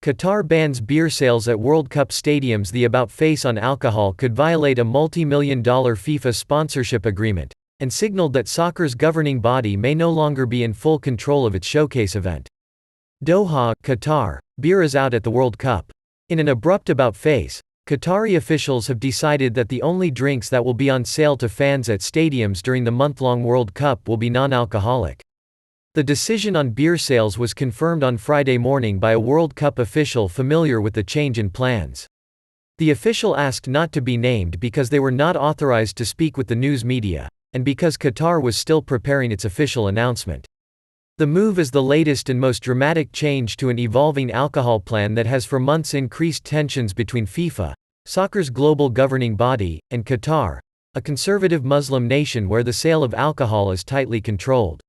Qatar bans beer sales at World Cup stadiums. The about-face on alcohol could violate a multi-million-dollar FIFA sponsorship agreement, and signaled that soccer's governing body may no longer be in full control of its showcase event. Doha, Qatar, beer is out at the World Cup. In an abrupt about-face, Qatari officials have decided that the only drinks that will be on sale to fans at stadiums during the month-long World Cup will be non-alcoholic. The decision on beer sales was confirmed on Friday morning by a World Cup official familiar with the change in plans. The official asked not to be named because they were not authorized to speak with the news media, and because Qatar was still preparing its official announcement. The move is the latest and most dramatic change to an evolving alcohol plan that has for months increased tensions between FIFA, soccer's global governing body, and Qatar, a conservative Muslim nation where the sale of alcohol is tightly controlled.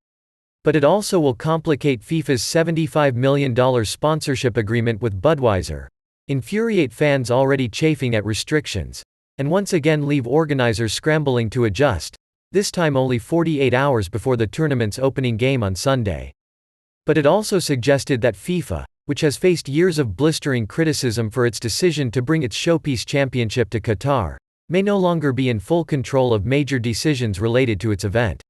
But it also will complicate FIFA's $75 million sponsorship agreement with Budweiser, infuriate fans already chafing at restrictions, and once again leave organizers scrambling to adjust, this time only 48 hours before the tournament's opening game on Sunday. But it also suggested that FIFA, which has faced years of blistering criticism for its decision to bring its showpiece championship to Qatar, may no longer be in full control of major decisions related to its event.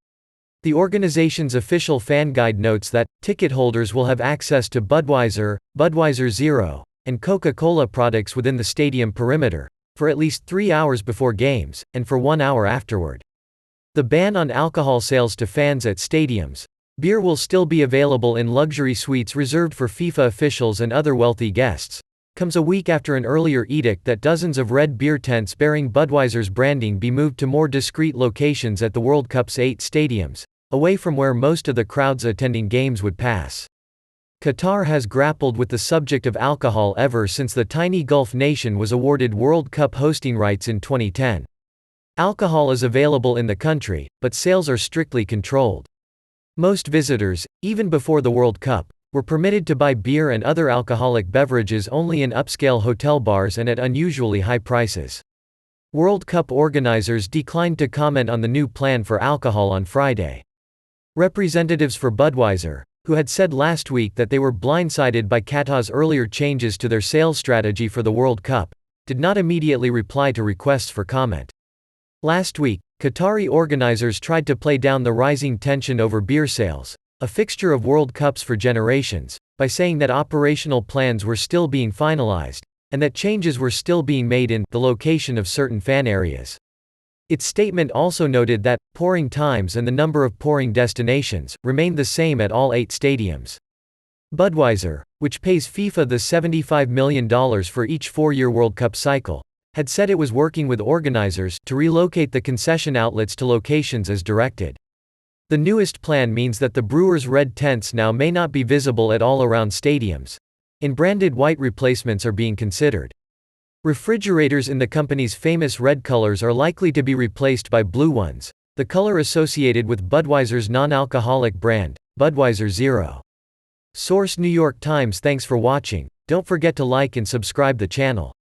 The organization's official fan guide notes that ticket holders will have access to Budweiser, Budweiser Zero, and Coca-Cola products within the stadium perimeter, for at least 3 hours before games, and for 1 hour afterward. The ban on alcohol sales to fans at stadiums. Beer will still be available in luxury suites reserved for FIFA officials and other wealthy guests, comes a week after an earlier edict that dozens of red beer tents bearing Budweiser's branding be moved to more discreet locations at the World Cup's 8 stadiums, away from where most of the crowds attending games would pass. Qatar has grappled with the subject of alcohol ever since the tiny Gulf nation was awarded World Cup hosting rights in 2010. Alcohol is available in the country, but sales are strictly controlled. Most visitors, even before the World Cup, were permitted to buy beer and other alcoholic beverages only in upscale hotel bars and at unusually high prices. World Cup organizers declined to comment on the new plan for alcohol on Friday. Representatives for Budweiser, who had said last week that they were blindsided by Qatar's earlier changes to their sales strategy for the World Cup, did not immediately reply to requests for comment. Last week, Qatari organizers tried to play down the rising tension over beer sales, a fixture of World Cups for generations, by saying that operational plans were still being finalized, and that changes were still being made in the location of certain fan areas. Its statement also noted that pouring times and the number of pouring destinations remained the same at all 8 stadiums. Budweiser, which pays FIFA the $75 million for each 4-year World Cup cycle, had said it was working with organizers to relocate the concession outlets to locations as directed. The newest plan means that the Brewers' red tents now may not be visible at all around stadiums. In-branded white replacements are being considered. Refrigerators in the company's famous red colors are likely to be replaced by blue ones, the color associated with Budweiser's non-alcoholic brand, Budweiser Zero. Source: New York Times. Thanks for watching. Don't forget to like and subscribe the channel.